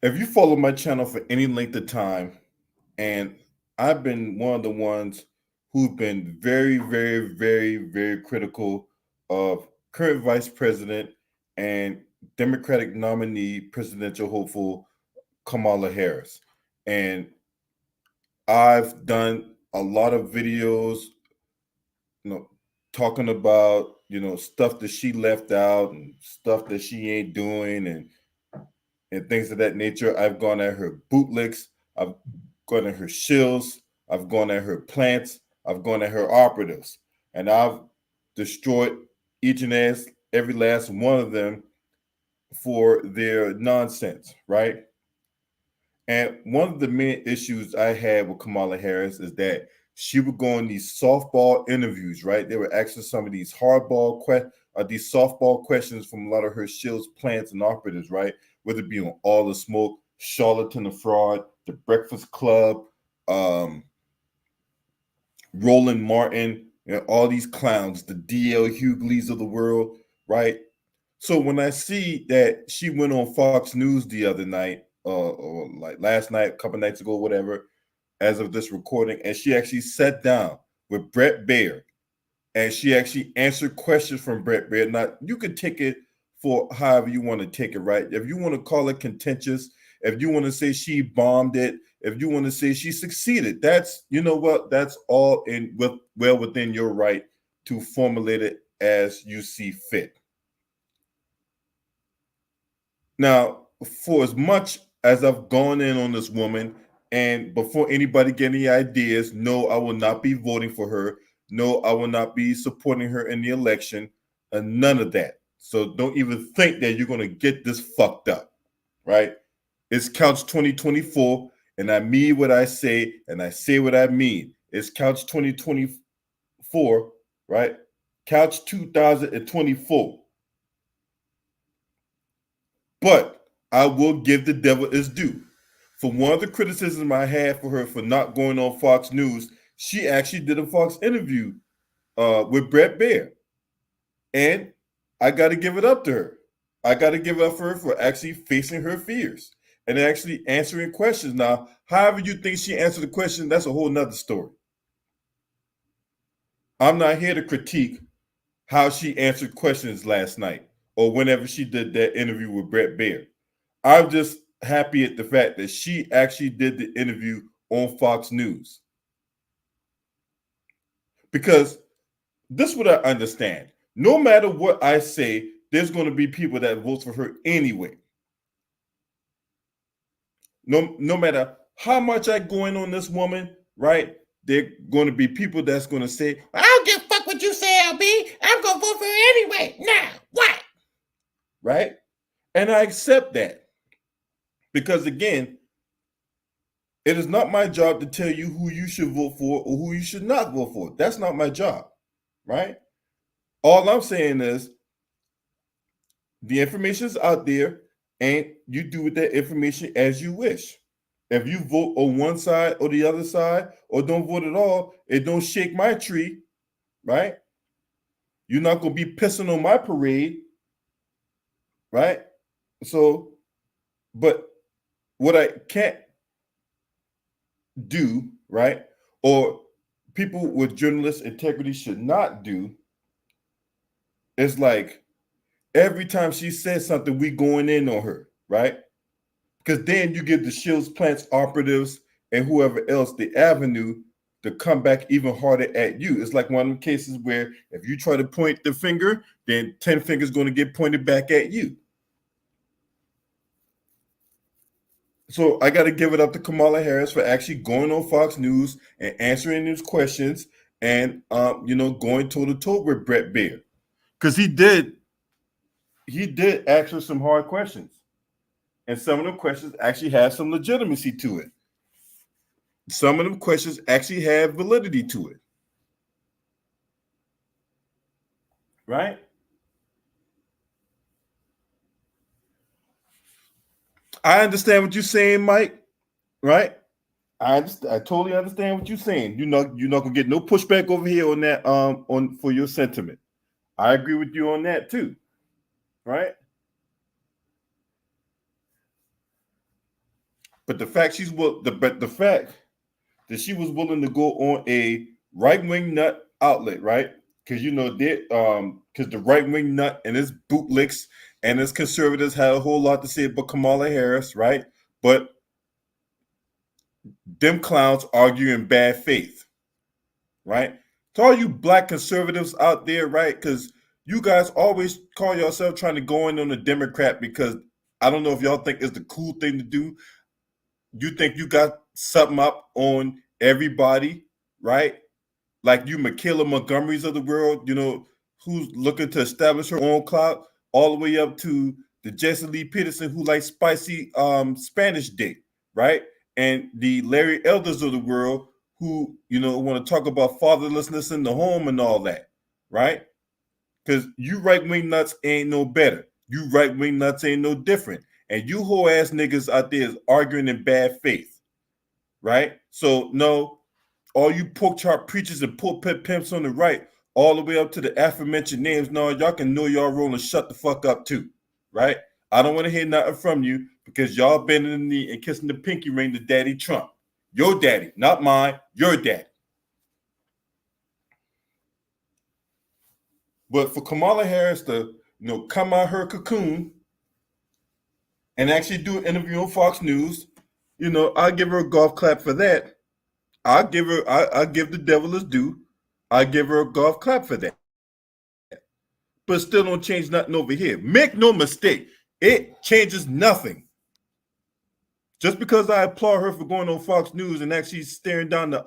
If you follow my channel for any length of time, and I've been one of the ones who've been very, very, very, very critical of current Vice President and Democratic nominee presidential hopeful Kamala Harris. And I've done a lot of videos, you know, talking about, stuff that she left out and stuff that she ain't doing and things of that nature. I've gone at her bootlicks, I've gone at her shills, I've gone at her plants, I've gone at her operatives, and I've destroyed each and every last one of them for their nonsense, right? And one of the main issues I had with Kamala Harris is that she would go on these softball interviews, right? They were asking some of these these softball questions from a lot of her shills, plants, and operatives, right? Whether it be on All the Smoke, Charlatan the Fraud, The Breakfast Club, um, Roland Martin, all these clowns, the D.L. Hugleys of the world, right? So when I see that she went on Fox News the other night, or like last night, a couple nights ago, whatever, as of this recording, and she actually sat down with Brett Baer, and she actually answered questions from Brett Baer. Now you could take it for however you want to take it, right? If you want to call it contentious, if you want to say she bombed it, if you want to say she succeeded, that's what, that's all well within your right to formulate it as you see fit. Now, for as much as I've gone in on this woman, and before anybody get any ideas, no, I will not be voting for her. No, I will not be supporting her in the election. And none of that. So don't even think that you're going to get this fucked up, right? It's Couch 2024, and I mean what I say, and I say what I mean. It's Couch 2024, right? Couch 2024. But I will give the devil his due. For one of the criticisms I had for her for not going on Fox News, she actually did a Fox interview with Brett Baer. And I got to give it up to her. I got to give it up for her for actually facing her fears and actually answering questions. Now, however you think she answered the question, that's a whole nother story. I'm not here to critique how she answered questions last night or whenever she did that interview with Brett Baer. I'm just happy at the fact that she actually did the interview on Fox News. Because this is what I understand. No matter what I say, there's going to be people that vote for her anyway. No matter how much I go in on this woman, right? There going to be people that's going to say, I don't give a fuck what you say, LB. I'm going to vote for her anyway. Now, what? Right? And I accept that. Because again, it is not my job to tell you who you should vote for or who you should not vote for. That's not my job, right? All I'm saying is the information is out there and you do with that information as you wish. If you vote on one side or the other side or don't vote at all, it don't shake my tree, right? You're not going to be pissing on my parade, right? So, but what I can't do, right? Or people with journalist integrity should not do is like every time she says something, we going in on her, right? Because then you give the Shields plants operatives and whoever else the avenue to come back even harder at you. It's like one of them cases where if you try to point the finger, then 10 fingers going to get pointed back at you. So I got to give it up to Kamala Harris for actually going on Fox News and answering these questions and going toe to toe with Brett Baer, because he did ask her some hard questions, and some of the questions actually have some legitimacy to it. Some of them questions actually have validity to it, right? I understand what you're saying, Mike. Right? I totally understand what you're saying. You're not gonna get no pushback over here on that on for your sentiment. I agree with you on that too, right? But the fact that she was willing to go on a right wing nut outlet, right? Because because the right wing nut and his bootlicks and his conservatives had a whole lot to say about Kamala Harris, right? But them clowns argue in bad faith, right? To all you black conservatives out there, right? Because you guys always call yourself trying to go in on the Democrat because I don't know if y'all think it's the cool thing to do. You think you got something up on everybody, right? Like you Michaela Montgomerys of the world, who's looking to establish her own clout, all the way up to the Jesse Lee Peterson who likes spicy Spanish dick, right? And the Larry Elders of the world who, want to talk about fatherlessness in the home and all that, right? Because you right wing nuts ain't no better. You right wing nuts ain't no different. And you whole ass niggas out there is arguing in bad faith, right? So no, all you pork chop preachers and pulpit pimps on the right, all the way up to the aforementioned names, no, y'all can know y'all role and shut the fuck up too, right? I don't want to hear nothing from you because y'all bending the knee and kissing the pinky ring to Daddy Trump. Your daddy, not mine, your daddy. But for Kamala Harris to, come out her cocoon and actually do an interview on Fox News, I'll give her a golf clap for that. I give the devil his due. I give her a golf clap for that. But still don't change nothing over here. Make no mistake, it changes nothing. Just because I applaud her for going on Fox News and actually staring down the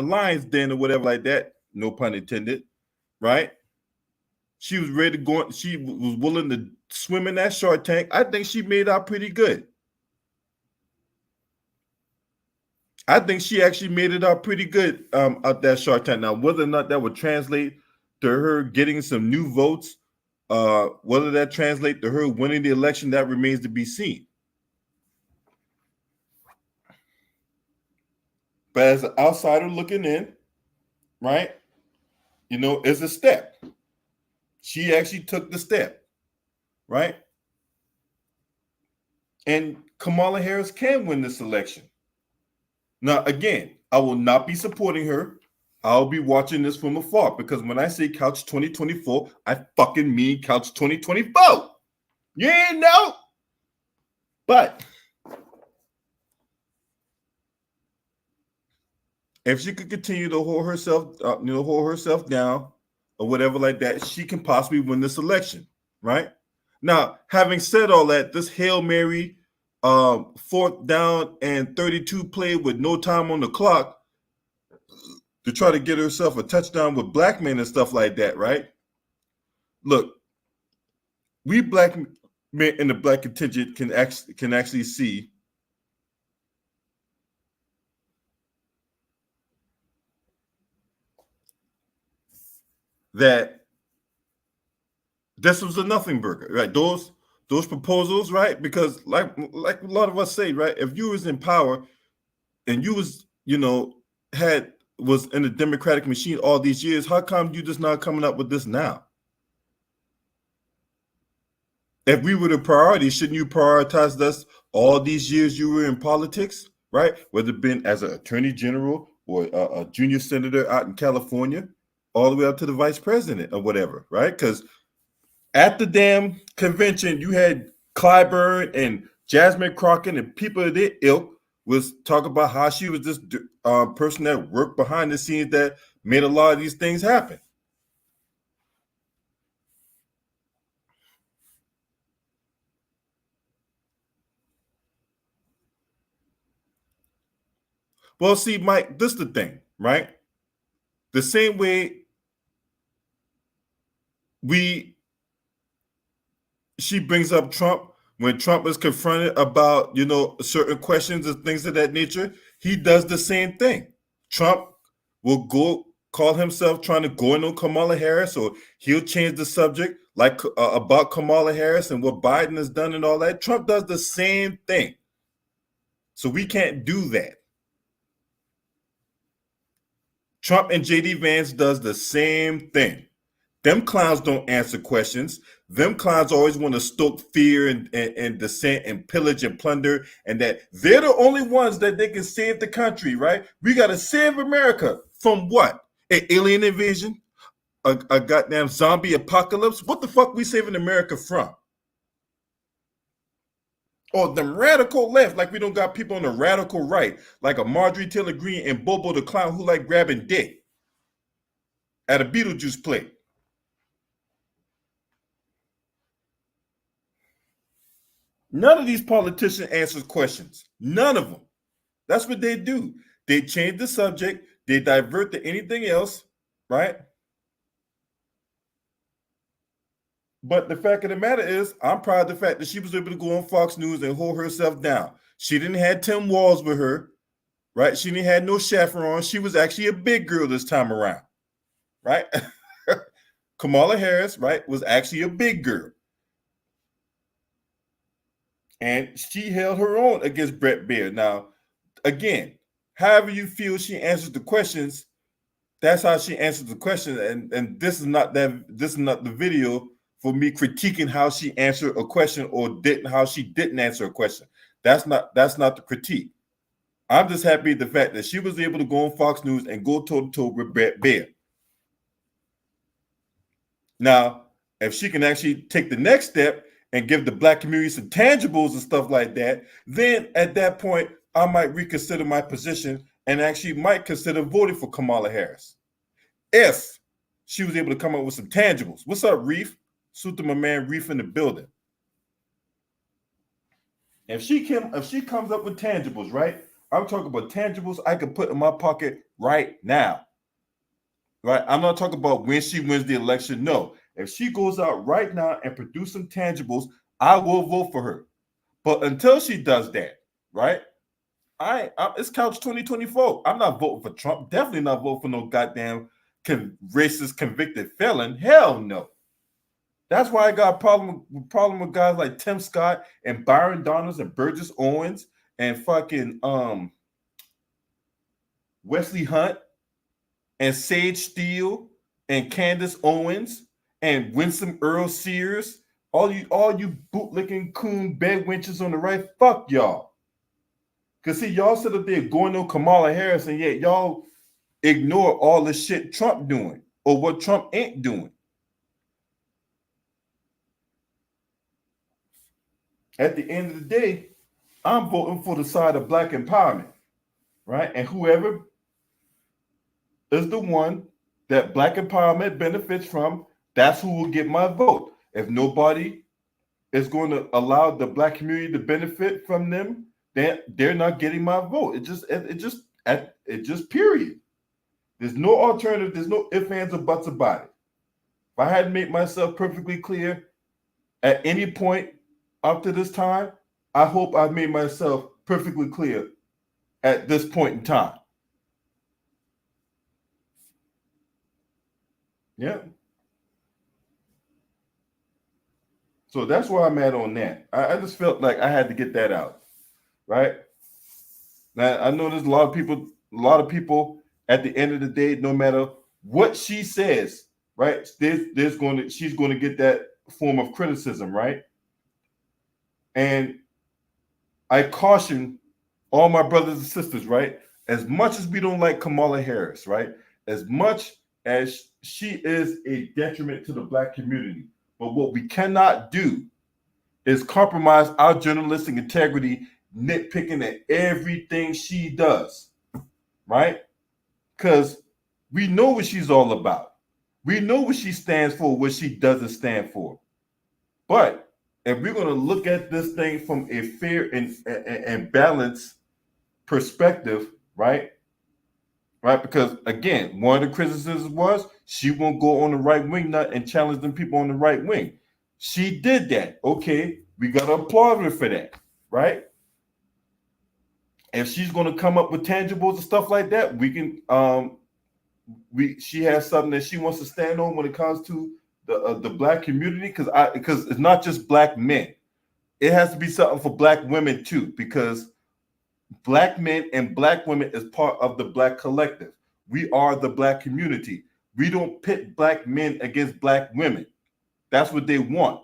lion's den or whatever like that, no pun intended, right? She was ready to go. She was willing to swim in that Shark Tank. I think she made out pretty good. I think she actually made it out pretty good out that Shark Tank. Now, whether or not that would translate to her getting some new votes, whether that translates to her winning the election, that remains to be seen. But as an outsider looking in, right, it's a step. She actually took the step, right? And Kamala Harris can win this election. Now, again, I will not be supporting her. I'll be watching this from afar because when I say Couch 2024, I fucking mean Couch 2024. You ain't know. But if she could continue to hold herself down or whatever like that, she can possibly win this election, right? Now, having said all that, this Hail Mary, 4th down and 32 play with no time on the clock to try to get herself a touchdown with black men and stuff like that, right? Look, we black men in the black contingent can actually see that this was a nothing burger, right? Those proposals, right? Because like a lot of us say, right? If you was in power and you was, was in the Democratic machine all these years, how come you just not coming up with this now? If we were the priority, shouldn't you prioritize us all these years you were in politics, right? Whether it been as an attorney general or a junior senator out in California, all the way up to the vice president or whatever, right? Because at the damn convention, you had Clyburn and Jasmine Crockett and people of their ilk was talking about how she was this person that worked behind the scenes that made a lot of these things happen. Well, see, Mike, this is the thing, right? The same way she brings up Trump when Trump is confronted about, certain questions and things of that nature, he does the same thing. Trump will go call himself trying to go in on Kamala Harris, or he'll change the subject like about Kamala Harris and what Biden has done and all that. Trump does the same thing. So we can't do that. Trump and JD Vance does the same thing. Them clowns don't answer questions. Them clowns always want to stoke fear and dissent and pillage and plunder, and that they're the only ones that they can save the country, right? We got to save America from what? An alien invasion? A goddamn zombie apocalypse? What the fuck we saving America from? Or the radical left, like we don't got people on the radical right, like a Marjorie Taylor Greene and Bobo the Clown who like grabbing dick at a Beetlejuice plate. None of these politicians answers questions. None of them. That's what they do. They change the subject. They divert to anything else, right? But the fact of the matter is, I'm proud of the fact that she was able to go on Fox News and hold herself down. She didn't have Tim Walz with her, right? She didn't have no chaperone. She was actually a big girl this time around, right? Kamala Harris, right, was actually a big girl. And she held her own against Brett Baer. Now, again, however you feel she answers the questions, that's how she answers the question. And this is not the video for me critiquing how she answered a question or how she didn't answer a question. That's not the critique. I'm just happy the fact that she was able to go on Fox News and go toe to toe with Brett Baer. Now, if she can actually take the next step and give the black community some tangibles and stuff like that, then at that point, I might reconsider my position and actually might consider voting for Kamala Harris. If she was able to come up with some tangibles. What's up, Reef? Salute to my man Reef in the building. If she comes up with tangibles, right? I'm talking about tangibles I can put in my pocket right now. Right? I'm not talking about when she wins the election. No. If she goes out right now and produce some tangibles, I will vote for her. But until she does that, right? It's couch 2024. I'm not voting for Trump. Definitely not voting for no goddamn racist convicted felon. Hell no. That's why I got a problem with guys like Tim Scott and Byron Donalds and Burgess Owens and fucking Wesley Hunt and Sage Steele and Candace Owens and Winsome Earl Sears. All you bootlicking coon bed wenches on the right, fuck y'all. Because see, y'all sit up there going on Kamala Harris, and yet y'all ignore all the shit Trump doing or what Trump ain't doing. At the end of the day, I'm voting for the side of black empowerment, right? And whoever is the one that black empowerment benefits from, that's who will get my vote. If nobody is going to allow the black community to benefit from them, then they're not getting my vote. It just period. There's no alternative. There's no ifs, ands, or buts about it. If I hadn't made myself perfectly clear at any point up to this time, I hope I've made myself perfectly clear at this point in time. Yeah. So that's where I'm at on that. I just felt like I had to get that out, right? Now I know there's a lot of people at the end of the day, no matter what she says, right? She's going to get that form of criticism, right? And I caution all my brothers and sisters, right? As much as we don't like Kamala Harris, right? As much as she is a detriment to the black community, but what we cannot do is compromise our journalistic integrity, nitpicking at everything she does, right? Because we know what she's all about. We know what she stands for, what she doesn't stand for. But if we're going to look at this thing from a fair and balanced perspective, right? Right? Because again, one of the criticisms was she won't go on the right wing nut and challenge them people on the right wing. She did that. Okay, we got to applaud her for that, right? If she's going to come up with tangibles and stuff like that, we can. She has something that she wants to stand on when it comes to the black community, because it's not just black men. It has to be something for black women too, because black men and black women is part of the black collective. We are the black community. We don't pit black men against black women. That's what they want.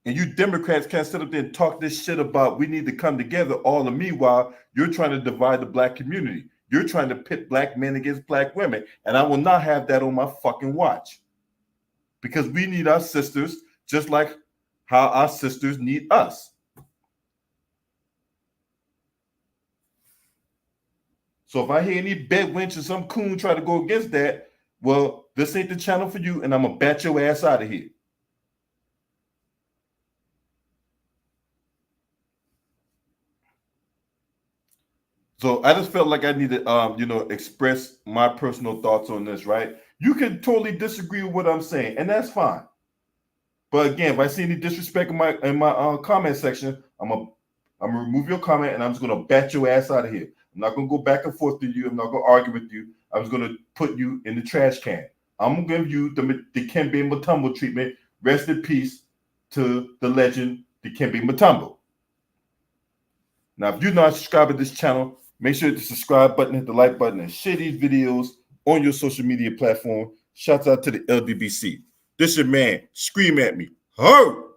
And you Democrats can't sit up there and talk this shit about we need to come together, all the meanwhile you're trying to divide the black community. You're trying to pit black men against black women. And I will not have that on my fucking watch. Because we need our sisters just like how our sisters need us. So if I hear any bedwench or some coon try to go against that, well, this ain't the channel for you, and I'm gonna bat your ass out of here. So I just felt like I needed, express my personal thoughts on this. Right? You can totally disagree with what I'm saying, and that's fine. But again, if I see any disrespect in my comment section, I'm gonna remove your comment, and I'm just gonna bat your ass out of here. I'm not gonna go back and forth with you. I'm not gonna argue with you. I'm just gonna put you in the trash can. I'm gonna give you the Dikembe Mutombo treatment. Rest in peace to the legend Dikembe Mutombo. Now, if you're not subscribed to this channel, make sure to hit the subscribe button, hit the like button, and share these videos on your social media platform. Shouts out to the LDBC. This your man. Scream at me. Ho!